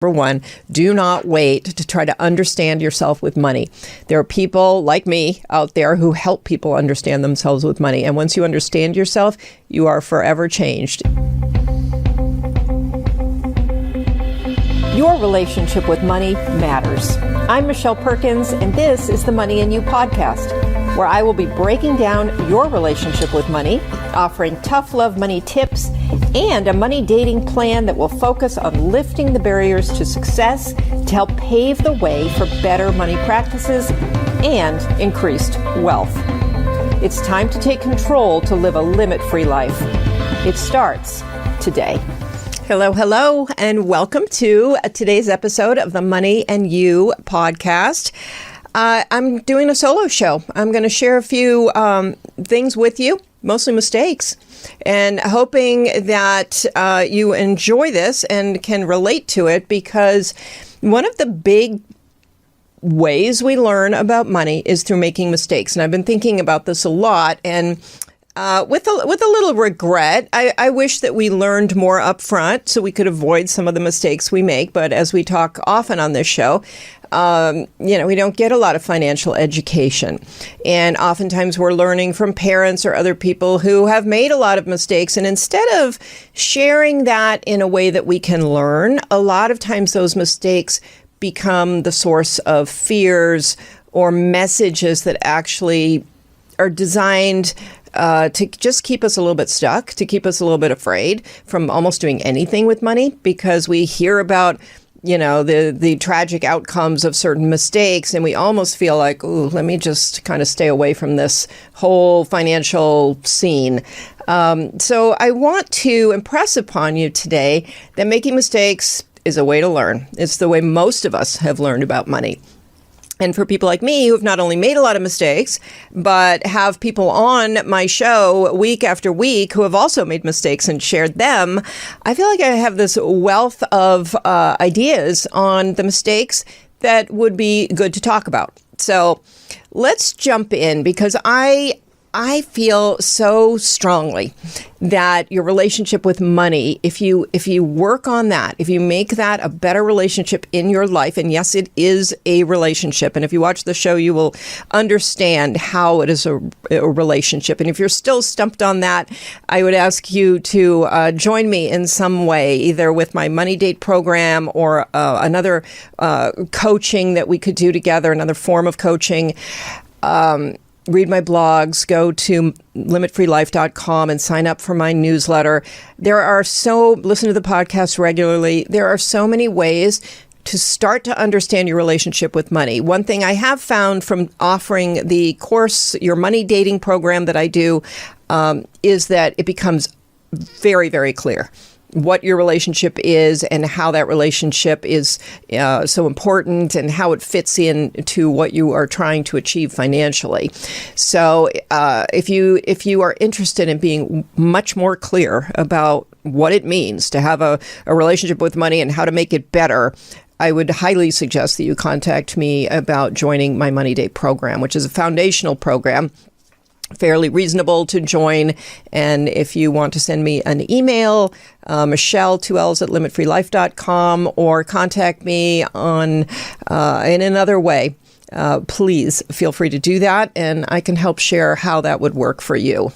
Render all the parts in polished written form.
Number one, do not wait to try to understand yourself with money. There are people like me out there who help people understand themselves with money. And once you understand yourself, you are forever changed. Your relationship with money matters. I'm Michelle Perkins, and this is the Money and You podcast, where I will be breaking down your relationship with money, offering tough love money tips, and a money dating plan that will focus on lifting the barriers to success to help pave the way for better money practices and increased wealth. It's time to take control to live a limit-free life. It starts today. Hello, and welcome to today's episode of the Money and You podcast. I'm doing a solo show. I'm going to share a few things with you, mostly mistakes, and hoping that you enjoy this and can relate to it, because one of the big ways we learn about money is through making mistakes. And I've been thinking about this a lot, and with a little regret, I wish that we learned more up front so we could avoid some of the mistakes we make. But as we talk often on this show, we don't get a lot of financial education. And oftentimes we're learning from parents or other people who have made a lot of mistakes. And instead of sharing that in a way that we can learn, a lot of times those mistakes become the source of fears or messages that actually are designed to just keep us a little bit stuck, to keep us a little bit afraid from almost doing anything with money, because we hear about the tragic outcomes of certain mistakes, and we almost feel like, ooh, let me just kind of stay away from this whole financial scene. So I want to impress upon you today that making mistakes is a way to learn. It's the way most of us have learned about money. And for people like me who have not only made a lot of mistakes, but have people on my show week after week who have also made mistakes and shared them, I feel like I have this wealth of ideas on the mistakes that would be good to talk about. So let's jump in, because I feel so strongly that your relationship with money, if you work on that, if you make that a better relationship in your life, and yes, it is a relationship. And if you watch the show, you will understand how it is a relationship. And if you're still stumped on that, I would ask you to join me in some way, either with my Money Date program or another coaching that we could do together, another form of coaching. Read my blogs, go to limitfreelife.com and sign up for my newsletter. Listen to the podcast regularly. There are so many ways to start to understand your relationship with money. One thing I have found from offering the course, your money dating program that I do, is that it becomes very, very clear what your relationship is and how that relationship is so important and how it fits into what you are trying to achieve financially. So if you are interested in being much more clear about what it means to have a relationship with money and how to make it better, I would highly suggest that you contact me about joining my Money Date program, which is a foundational program, fairly reasonable to join. And if you want to send me an email, Michelle, 2 L's at limitfreelife.com, or contact me in another way, please feel free to do that, and I can help share how that would work for you.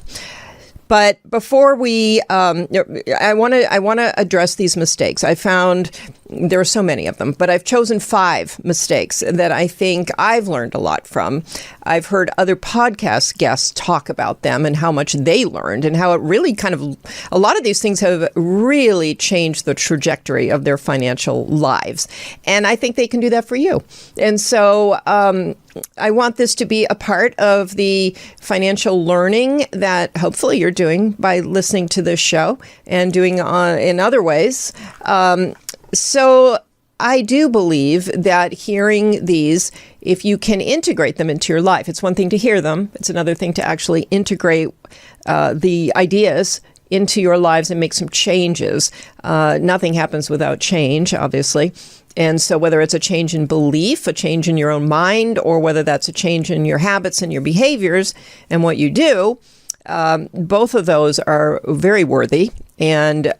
But before we, I want to address these mistakes. I found there are so many of them, but I've chosen 5 mistakes that I think I've learned a lot from. I've heard other podcast guests talk about them and how much they learned, and how it really a lot of these things have really changed the trajectory of their financial lives. And I think they can do that for you. And so I want this to be a part of the financial learning that hopefully you're doing by listening to this show and doing in other ways. So I do believe that hearing these, if you can integrate them into your life, it's one thing to hear them. It's another thing to actually integrate the ideas into your lives and make some changes. Nothing happens without change, obviously. And so whether it's a change in belief, a change in your own mind, or whether that's a change in your habits and your behaviors and what you do, both of those are very worthy and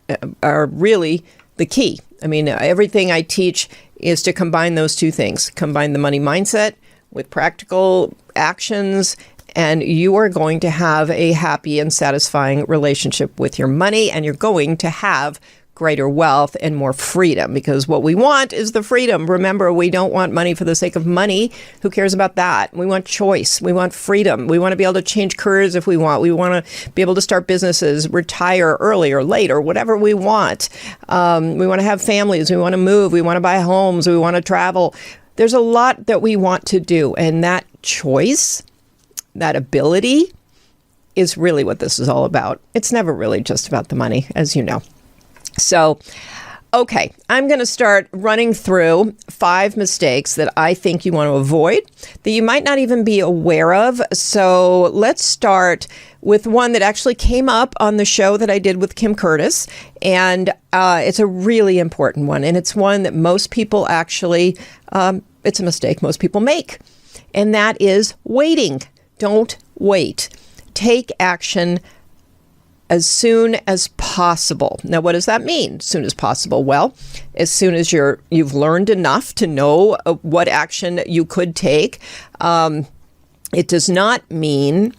are really the key. I mean, everything I teach is to combine those two things. Combine the money mindset with practical actions, and you are going to have a happy and satisfying relationship with your money, and you're going to have greater wealth and more freedom, because what we want is the freedom. Remember, we don't want money for the sake of money. Who cares about that? We want choice. We want freedom. We want to be able to change careers if we want. We want to be able to start businesses, retire early or late, or whatever we want. We want to have families. We want to move. We want to buy homes. We want to travel. There's a lot that we want to do, and that choice, that ability, is really what this is all about. It's never really just about the money, as you know. So, okay, I'm going to start running through 5 mistakes that I think you want to avoid, that you might not even be aware of. So let's start with one that actually came up on the show that I did with Kim Curtis. And it's a really important one. And it's one that most people actually, it's a mistake most people make. And that is waiting. Don't wait. Take action as soon as possible. Now, what does that mean? As soon as possible? Well, as soon as you've learned enough to know what action you could take. It does not mean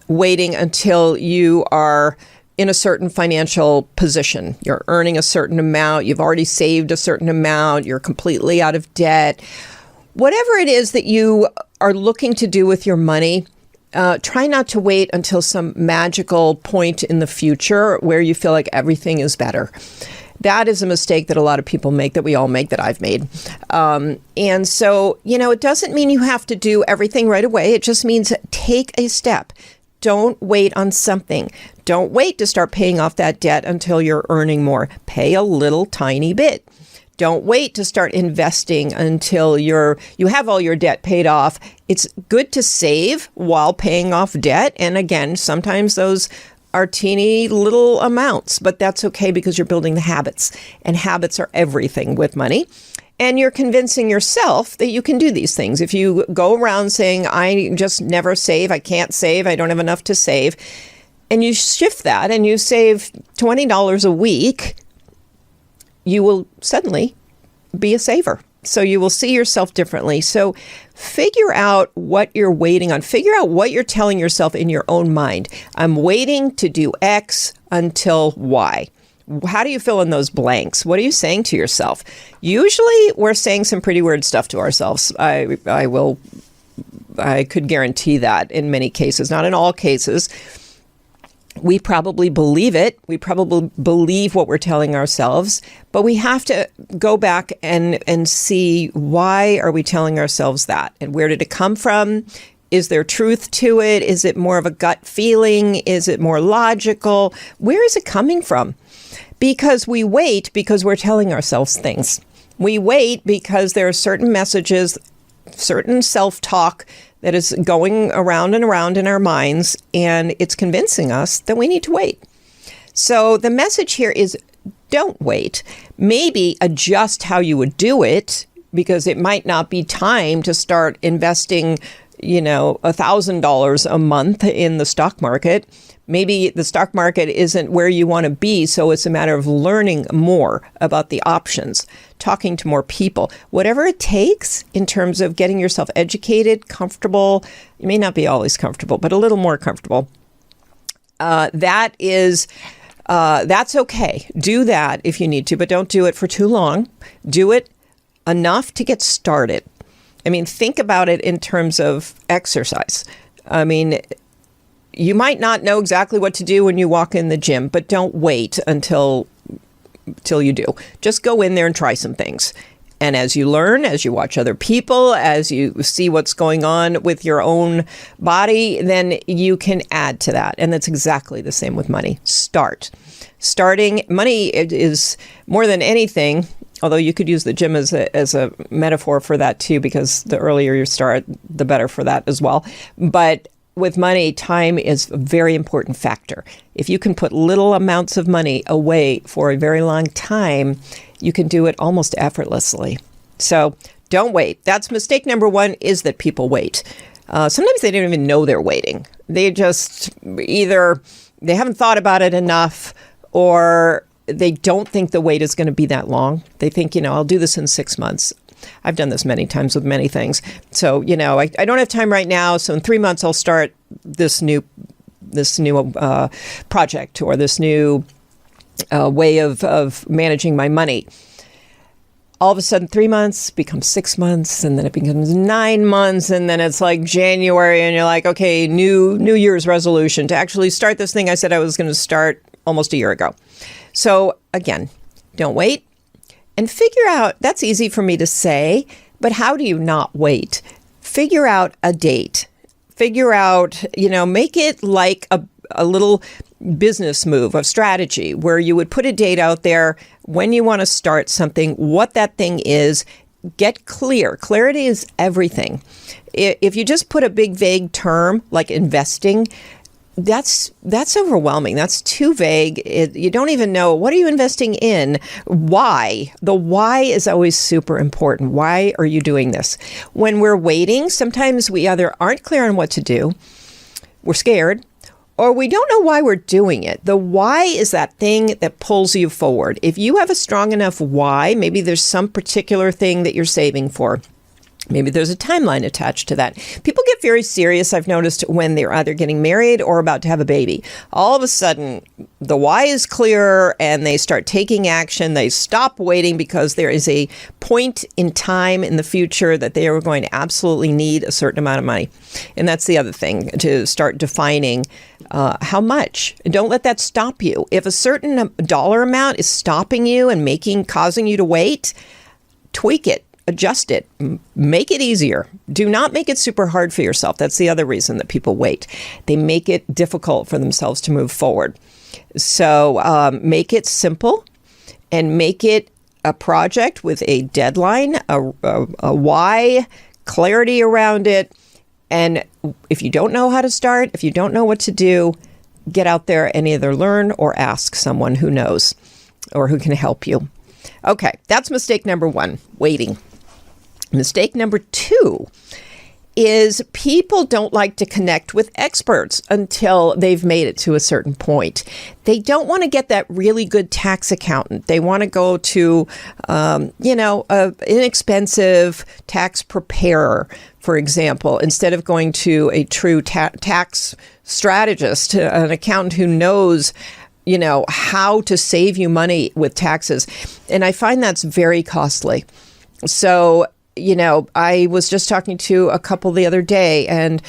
waiting until you are in a certain financial position. You're earning a certain amount. You've already saved a certain amount. You're completely out of debt. Whatever it is that you are looking to do with your money, try not to wait until some magical point in the future where you feel like everything is better. That is a mistake that a lot of people make, that we all make, that I've made. And so, it doesn't mean you have to do everything right away. It just means take a step. Don't wait on something. Don't wait to start paying off that debt until you're earning more. Pay a little tiny bit. Don't wait to start investing until you have all your debt paid off. It's good to save while paying off debt. And again, sometimes those are teeny little amounts, but that's okay because you're building the habits, and habits are everything with money. And you're convincing yourself that you can do these things. If you go around saying, I just never save, I can't save, I don't have enough to save, and you shift that and you save $20 a week, you will suddenly be a saver. So you will see yourself differently. So figure out what you're waiting on. Figure out what you're telling yourself in your own mind. I'm waiting to do X until Y. How do you fill in those blanks? What are you saying to yourself? Usually we're saying some pretty weird stuff to ourselves. I could guarantee that in many cases, not in all cases. We probably believe it. We probably believe what we're telling ourselves, but we have to go back and see, why are we telling ourselves that? And where did it come from? Is there truth to it? Is it more of a gut feeling? Is it more logical? Where is it coming from? Because we wait because we're telling ourselves things. We wait because there are certain messages, certain self-talk that is going around and around in our minds, and it's convincing us that we need to wait. So the message here is, don't wait. Maybe adjust how you would do it, because it might not be time to start investing, $1,000 a month in the stock market. Maybe the stock market isn't where you want to be, so it's a matter of learning more about the options, talking to more people, whatever it takes in terms of getting yourself educated, comfortable. You may not be always comfortable, but a little more comfortable. That's okay. Do that if you need to, but don't do it for too long. Do it enough to get started. Think about it in terms of exercise. You might not know exactly what to do when you walk in the gym, but don't wait until you do. Just go in there and try some things. And as you learn, as you watch other people, as you see what's going on with your own body, then you can add to that. And that's exactly the same with money. Starting money is more than anything, although you could use the gym as a metaphor for that too, because the earlier you start, the better for that as well. But with money, time is a very important factor. If you can put little amounts of money away for a very long time, you can do it almost effortlessly. So don't wait. That's mistake number 1, is that people wait. Sometimes they don't even know they're waiting. They just either they haven't thought about it enough, or they don't think the wait is going to be that long. They think, I'll do this in 6 months. I've done this many times with many things. So, I don't have time right now. So in 3 months, I'll start this new project or this new way of managing my money. All of a sudden, 3 months becomes 6 months, and then it becomes 9 months, and then it's like January, and you're like, okay, New Year's resolution to actually start this thing I said I was going to start almost a year ago. So again, don't wait, and figure out, that's easy for me to say, but how do you not wait? Figure out a date. Figure out, make it like a little business move of strategy where you would put a date out there when you want to start something, what that thing is. Get clear. Clarity is everything. If you just put a big vague term like investing, that's overwhelming. That's too vague. You don't even know, what are you investing in? Why? The why is always super important. Why are you doing this? When we're waiting, sometimes we either aren't clear on what to do, we're scared, or we don't know why we're doing it. The why is that thing that pulls you forward. If you have a strong enough why, maybe there's some particular thing that you're saving for. Maybe there's a timeline attached to that. People get very serious, I've noticed, when they're either getting married or about to have a baby. All of a sudden, the why is clear and they start taking action. They stop waiting because there is a point in time in the future that they are going to absolutely need a certain amount of money. And that's the other thing, to start defining how much. Don't let that stop you. If a certain dollar amount is stopping you and causing you to wait, tweak it. Adjust it, make it easier. Do not make it super hard for yourself. That's the other reason that people wait. They make it difficult for themselves to move forward. So make it simple and make it a project with a deadline, a why, clarity around it. And if you don't know how to start, if you don't know what to do, get out there and either learn or ask someone who knows or who can help you. Okay, that's mistake number 1, waiting. Mistake number 2 is people don't like to connect with experts until they've made it to a certain point. They don't want to get that really good tax accountant. They want to go to, an inexpensive tax preparer, for example, instead of going to a true tax strategist, an accountant who knows how to save you money with taxes. And I find that's very costly. So, I was just talking to a couple the other day, and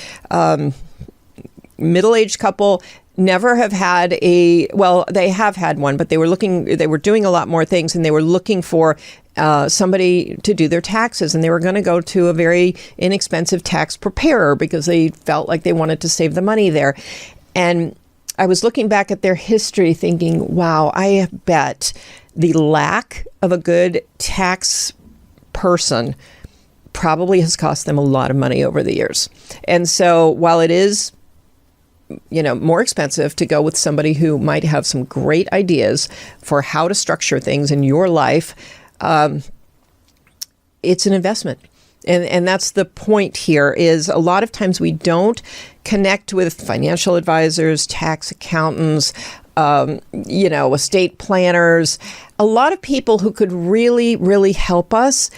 middle-aged couple never have had they have had one, but they were doing a lot more things, and they were looking for somebody to do their taxes, and they were going to go to a very inexpensive tax preparer because they felt like they wanted to save the money there. And I was looking back at their history thinking, wow, I bet the lack of a good tax person probably has cost them a lot of money over the years. And so while it is, more expensive to go with somebody who might have some great ideas for how to structure things in your life, it's an investment. And that's the point here, is a lot of times we don't connect with financial advisors, tax accountants, estate planners, a lot of people who could really, really help us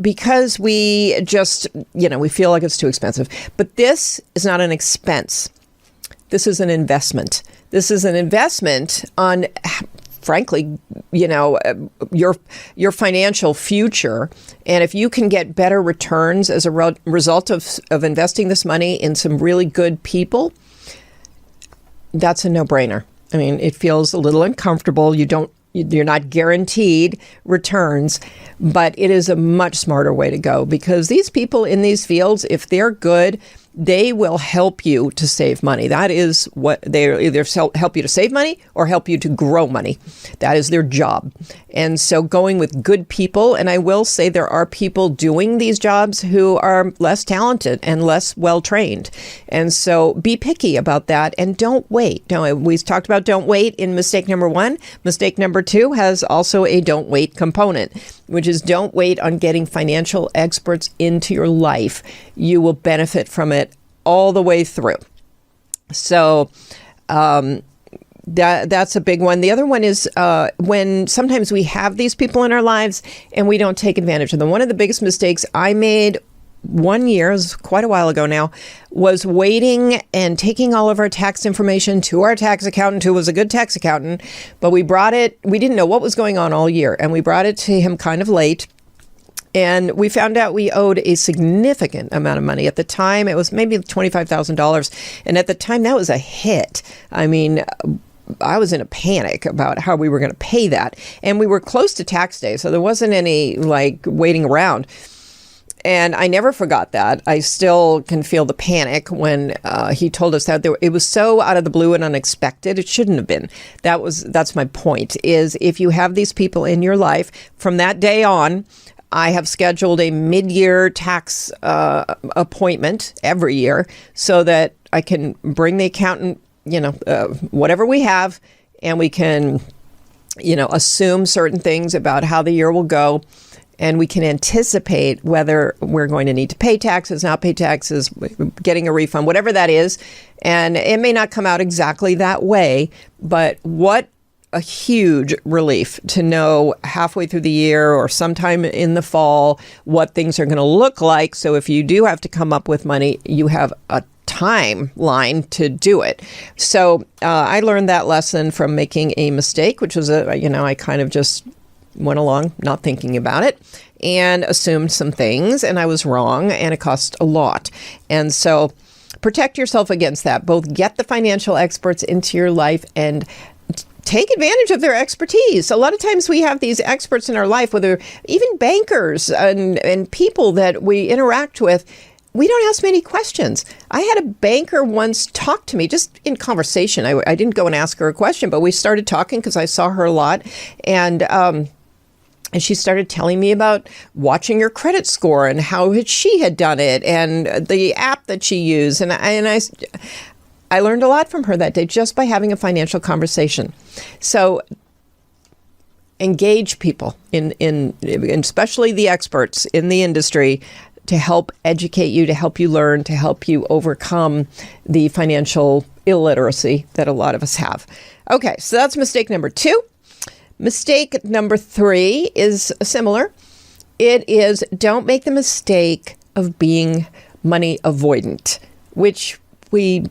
because we just, we feel like it's too expensive. But this is not an expense. This is an investment. This is an investment on, frankly, your financial future. And if you can get better returns as a result of investing this money in some really good people, that's a no-brainer. I mean, it feels a little uncomfortable. You're not guaranteed returns, but it is a much smarter way to go, because these people in these fields, if they're good, they will help you to save money. That is what they either help you to save money or help you to grow money. That is their job. And so going with good people, and I will say there are people doing these jobs who are less talented and less well-trained. And so be picky about that and don't wait. We talked about don't wait in mistake number 1. Mistake number 2 has also a don't wait component, which is don't wait on getting financial experts into your life. You will benefit from it all the way through. So That's a big one. The other one is when sometimes we have these people in our lives and we don't take advantage of them. One of the biggest mistakes I made one year, it was quite a while ago now, was waiting and taking all of our tax information to our tax accountant, who was a good tax accountant, but we didn't know what was going on all year, and we brought it to him kind of late. And we found out we owed a significant amount of money. At the time, it was maybe $25,000. And at the time, that was a hit. I mean, I was in a panic about how we were going to pay that. And we were close to tax day, so there wasn't any waiting around. And I never forgot that. I still can feel the panic when he told us that. It was so out of the blue and unexpected. It shouldn't have been. That's my point, is if you have these people in your life, from that day on, I have scheduled a mid-year tax appointment every year so that I can bring the accountant, whatever we have, and we can, assume certain things about how the year will go. And we can anticipate whether we're going to need to pay taxes, not pay taxes, getting a refund, whatever that is. And it may not come out exactly that way, but what a huge relief to know halfway through the year or sometime in the fall what things are going to look like. So if you do have to come up with money, you have a timeline to do it. So I learned that lesson from making a mistake, which was I kind of just went along not thinking about it and assumed some things, and I was wrong, and it cost a lot. And so protect yourself against that. Both get the financial experts into your life and take advantage of their expertise. A lot of times we have these experts in our life, whether even bankers and people that we interact with. We don't ask many questions. I had a banker once talk to me just in conversation. I didn't go and ask her a question, but we started talking because I saw her a lot. And she started telling me about watching her credit score and how she had done it and the app that she used. And I learned a lot from her that day just by having a financial conversation. So engage people in especially the experts in the industry to help educate you, to help you learn, to help you overcome the financial illiteracy that a lot of us have. Okay, so that's mistake number 2. Mistake number 3 is similar. It is don't make the mistake of being money avoidant, which we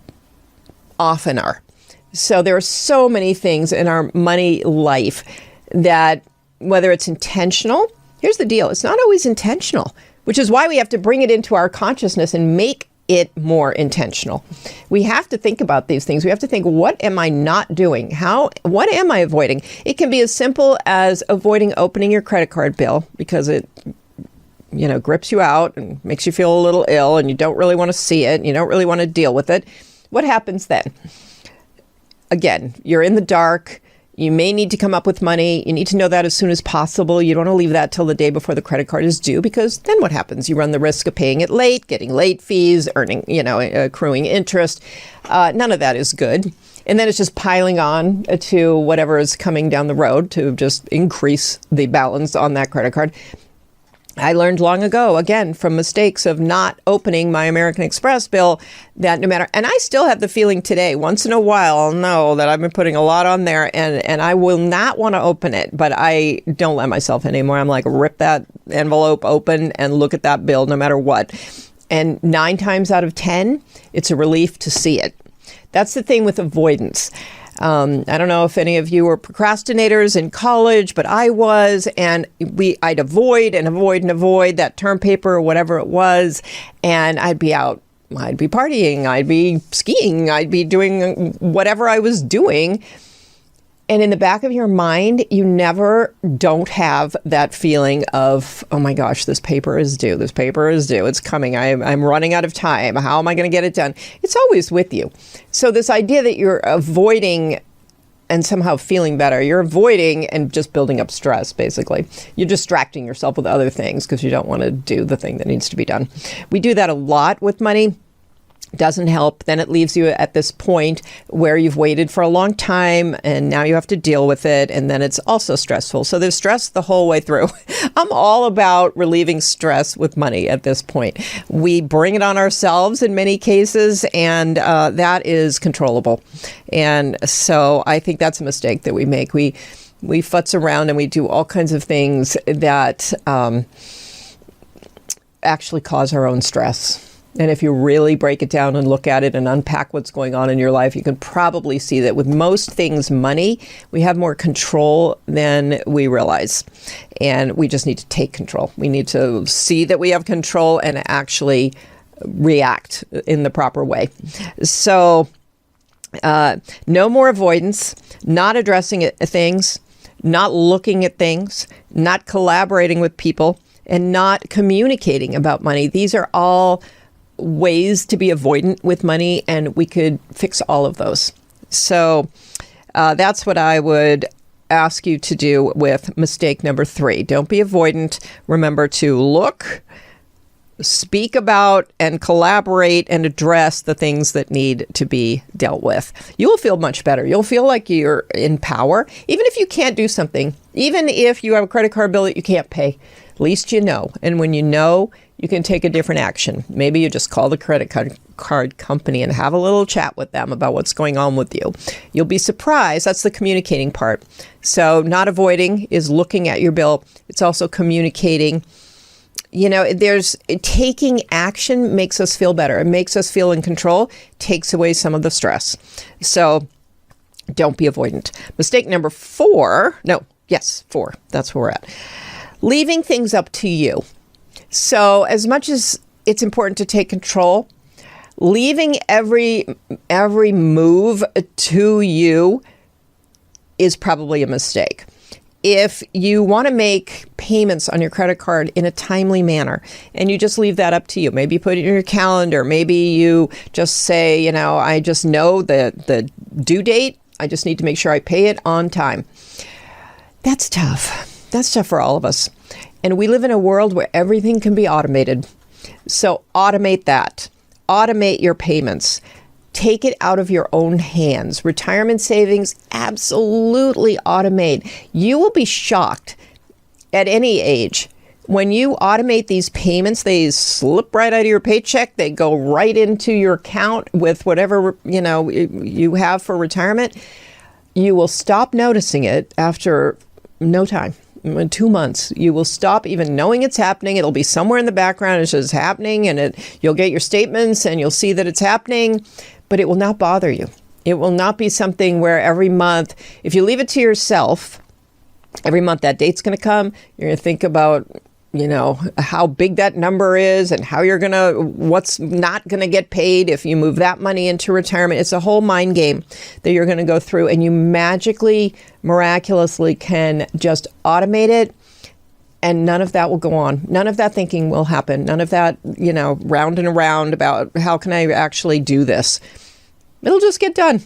often are. So there are so many things in our money life that, whether it's intentional, here's the deal, it's not always intentional, which is why we have to bring it into our consciousness and make it more intentional. We have to think about these things. We have to think, what am I not doing? What am I avoiding? It can be as simple as avoiding opening your credit card bill because it, grips you out and makes you feel a little ill and you don't really want to see it and you don't really want to deal with it. What happens then? Again, you're in the dark. You may need to come up with money. You need to know that as soon as possible. You don't want to leave that till the day before the credit card is due, because then what happens? You run the risk of paying it late, getting late fees, earning, accruing interest. None of that is good. And then it's just piling on to whatever is coming down the road to just increase the balance on that credit card. I learned long ago, again, from mistakes of not opening my American Express bill, that no matter, and I still have the feeling today, once in a while, I'll know that I've been putting a lot on there and I will not want to open it, but I don't let myself anymore. I'm like, rip that envelope open and look at that bill no matter what. And 9 times out of 10, it's a relief to see it. That's the thing with avoidance. I don't know if any of you were procrastinators in college, but I was, and I'd avoid that term paper or whatever it was, and I'd be out, I'd be partying, I'd be skiing, I'd be doing whatever I was doing. And in the back of your mind, you never don't have that feeling of, oh my gosh, this paper is due, it's coming, I'm running out of time, how am I going to get it done? It's always with you. So this idea that you're avoiding and somehow feeling better, you're avoiding and just building up stress, basically. You're distracting yourself with other things because you don't want to do the thing that needs to be done. We do that a lot with money. doesn't help, then it leaves you at this point where you've waited for a long time and now you have to deal with it. And then it's also stressful. So there's stress the whole way through. I'm all about relieving stress with money at this point. We bring it on ourselves in many cases, and that is controllable. And so I think that's a mistake that we make. We futz around and we do all kinds of things that actually cause our own stress. And if you really break it down and look at it and unpack what's going on in your life, you can probably see that with most things money, we have more control than we realize. And we just need to take control. We need to see that we have control and actually react in the proper way. So no more avoidance, not addressing things, not looking at things, not collaborating with people, and not communicating about money. These are all ways to be avoidant with money, and we could fix all of those. So that's what I would ask you to do with mistake number 3. Don't be avoidant. Remember to look, speak about, and collaborate and address the things that need to be dealt with. You will feel much better. You'll feel like you're in power. Even if you can't do something, even if you have a credit card bill that you can't pay, at least you know. And when you know, you can take a different action. Maybe you just call the credit card company and have a little chat with them about what's going on with you. You'll be surprised. That's the communicating part. So not avoiding is looking at your bill. It's also communicating. You know, there's taking action makes us feel better. It makes us feel in control, takes away some of the stress. So don't be avoidant. Mistake number 4. Four. That's where we're at. Leaving things up to you. So as much as it's important to take control, leaving every move to you is probably a mistake. If you want to make payments on your credit card in a timely manner and you just leave that up to you, maybe you put it in your calendar, maybe you just say, you know, I just know the due date, I just need to make sure I pay it on time. That's tough. That's tough for all of us. And we live in a world where everything can be automated. So automate that. Automate your payments. Take it out of your own hands. Retirement savings, absolutely automate. You will be shocked at any age. When you automate these payments, they slip right out of your paycheck. They go right into your account with whatever, you know, you have for retirement. You will stop noticing it after no time. In 2 months, you will stop even knowing it's happening. It'll be somewhere in the background. It's just happening, and you'll get your statements and you'll see that it's happening, but it will not bother you. It will not be something where every month, if you leave it to yourself, every month that date's going to come, you're going to think about, you know, how big that number is and how what's not going to get paid if you move that money into retirement. It's a whole mind game that you're going to go through, and you magically, miraculously can just automate it, and none of that will go on. None of that thinking will happen. None of that, you know, round and around about how can I actually do this. It'll just get done.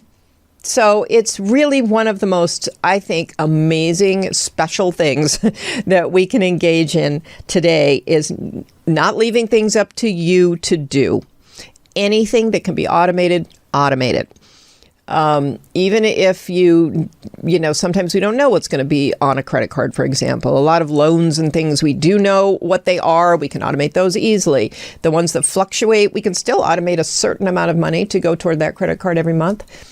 So it's really one of the most, I think, amazing, special things that we can engage in today is not leaving things up to you to do. Anything that can be automated, automate it. Even if you know, sometimes we don't know what's going to be on a credit card, for example. A lot of loans and things, we do know what they are. We can automate those easily. The ones that fluctuate, we can still automate a certain amount of money to go toward that credit card every month.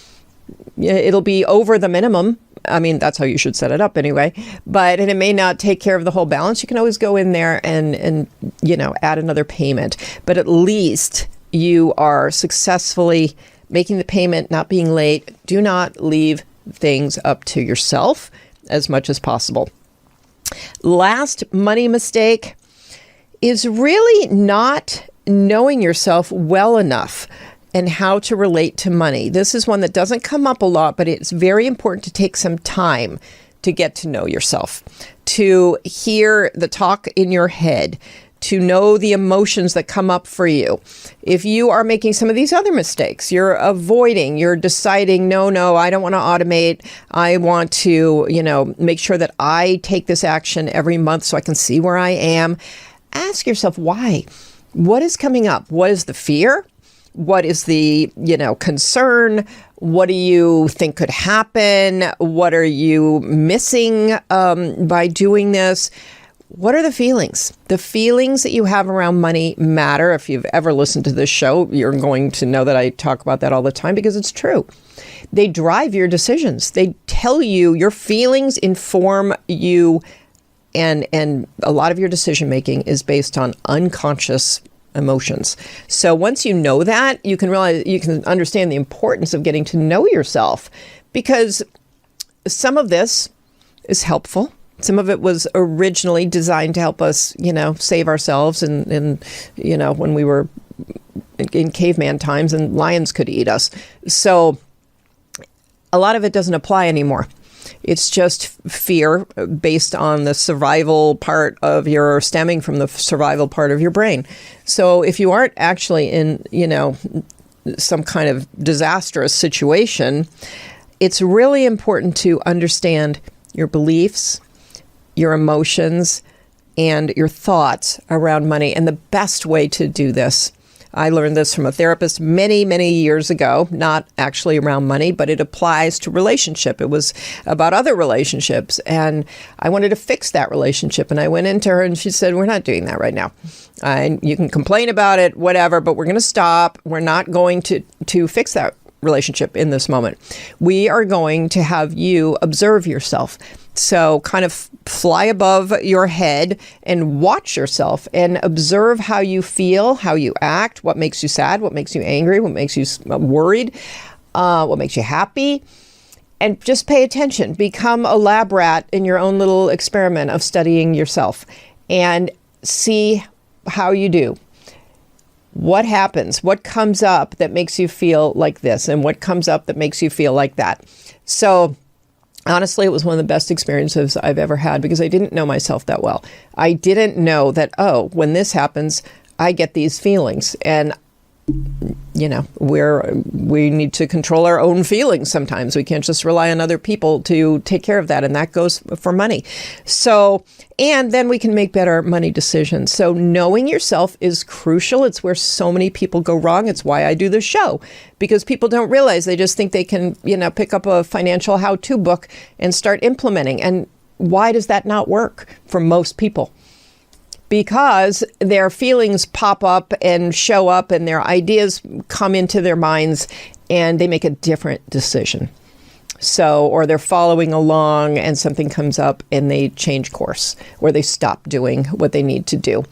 It'll be over the minimum. I mean, that's how you should set it up anyway. And it may not take care of the whole balance. You can always go in there and you know, add another payment. But at least you are successfully making the payment, not being late. Do not leave things up to yourself as much as possible. Last money mistake is really not knowing yourself well enough and how to relate to money. This is one that doesn't come up a lot, but it's very important to take some time to get to know yourself, to hear the talk in your head, to know the emotions that come up for you. If you are making some of these other mistakes, you're avoiding, you're deciding, no, I don't want to automate. I want to, you know, make sure that I take this action every month so I can see where I am. Ask yourself why. What is coming up? What is the fear? What is the, concern? What do you think could happen? What are you missing by doing this? What are the feelings? The feelings that you have around money matter. If you've ever listened to this show, you're going to know that I talk about that all the time because it's true. They drive your decisions. They tell you, your feelings inform you, and a lot of your decision making is based on unconscious emotions. So once you know that, you can realize, you can understand the importance of getting to know yourself, because some of this is helpful. Some of it was originally designed to help us, save ourselves and when we were in caveman times and lions could eat us. So a lot of it doesn't apply anymore. It's just fear based on the survival part of stemming from the survival part of your brain. So if you aren't actually in, some kind of disastrous situation, it's really important to understand your beliefs, your emotions, and your thoughts around money. And the best way to do this, I learned this from a therapist many, many years ago, not actually around money, but it applies to relationship. It was about other relationships. And I wanted to fix that relationship. And I went into her and she said, we're not doing that right now. And you can complain about it, whatever, but we're going to stop. We're not going to fix that relationship in this moment. We are going to have you observe yourself. So kind of fly above your head and watch yourself and observe how you feel, how you act, what makes you sad, what makes you angry, what makes you worried, what makes you happy. And just pay attention. Become a lab rat in your own little experiment of studying yourself and see how you do. What happens? What comes up that makes you feel like this? And what comes up that makes you feel like that? So honestly, it was one of the best experiences I've ever had because I didn't know myself that well. I didn't know that, when this happens, I get these feelings. And, we need to control our own feelings sometimes. We can't just rely on other people to take care of that. And that goes for money. So, and then we can make better money decisions. So knowing yourself is crucial. It's where so many people go wrong. It's why I do this show, because people don't realize. They just think they can, pick up a financial how-to book and start implementing. And why does that not work for most people? Because their feelings pop up and show up and their ideas come into their minds and they make a different decision. So, or they're following along and something comes up and they change course or they stop doing what they need to do.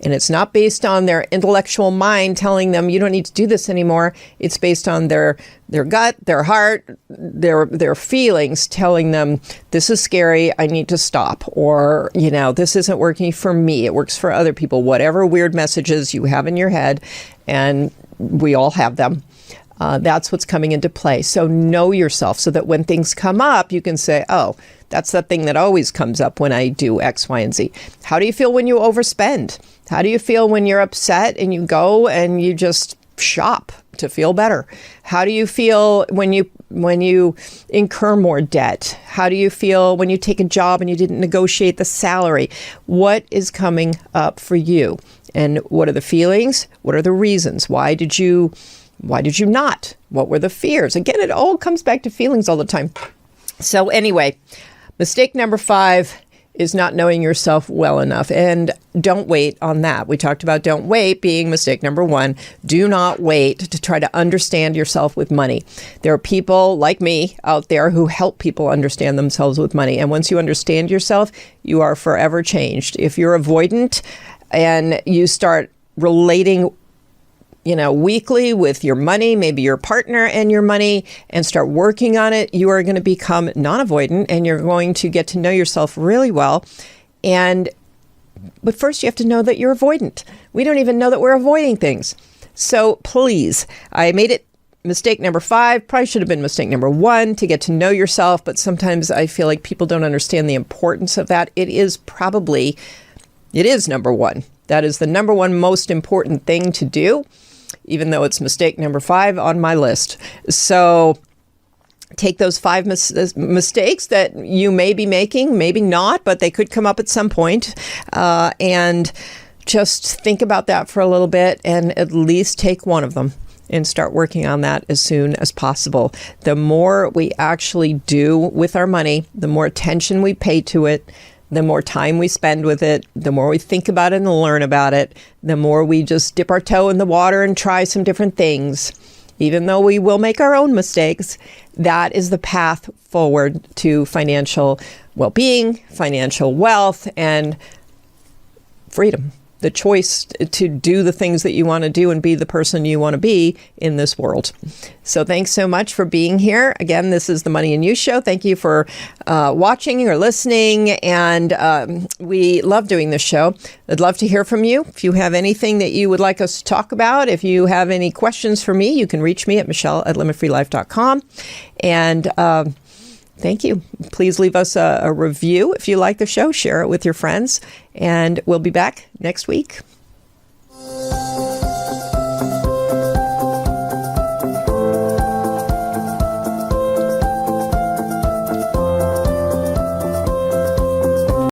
And it's not based on their intellectual mind telling them you don't need to do this anymore. It's based on their gut, their heart, their feelings telling them this is scary, I need to stop. Or, this isn't working for me, it works for other people. Whatever weird messages you have in your head, and we all have them. That's what's coming into play. So know yourself so that when things come up, you can say, that's the thing that always comes up when I do X, Y, and Z. How do you feel when you overspend? How do you feel when you're upset and you go and you just shop to feel better? How do you feel when you incur more debt? How do you feel when you take a job and you didn't negotiate the salary? What is coming up for you? And what are the feelings? What are the reasons? Why did you not? What were the fears? Again, it all comes back to feelings all the time. So anyway, mistake number 5 is not knowing yourself well enough. And don't wait on that. We talked about don't wait being mistake number 1. Do not wait to try to understand yourself with money. There are people like me out there who help people understand themselves with money. And once you understand yourself, you are forever changed. If you're avoidant and you start relating weekly with your money, maybe your partner and your money, and start working on it, you are going to become non-avoidant and you're going to get to know yourself really well. But first you have to know that you're avoidant. We don't even know that we're avoiding things. So please, I made it mistake number 5, probably should have been mistake number 1 to get to know yourself. But sometimes I feel like people don't understand the importance of that. It is number 1. That is the number 1 most important thing to do, even though it's mistake number 5 on my list. So take those 5 mistakes that you may be making, maybe not, but they could come up at some point, and just think about that for a little bit and at least take one of them and start working on that as soon as possible. The more we actually do with our money, the more attention we pay to it, the more time we spend with it, the more we think about it and learn about it, the more we just dip our toe in the water and try some different things. Even though we will make our own mistakes, that is the path forward to financial well-being, financial wealth, and freedom. The choice to do the things that you want to do and be the person you want to be in this world. So thanks so much for being here. Again, this is the Money and You Show. Thank you for watching or listening. And we love doing this show. I'd love to hear from you. If you have anything that you would like us to talk about, if you have any questions for me, you can reach me at michelle@limitfreelife.com. And thank you. Please leave us a review if you like the show. Share it with your friends. And we'll be back next week.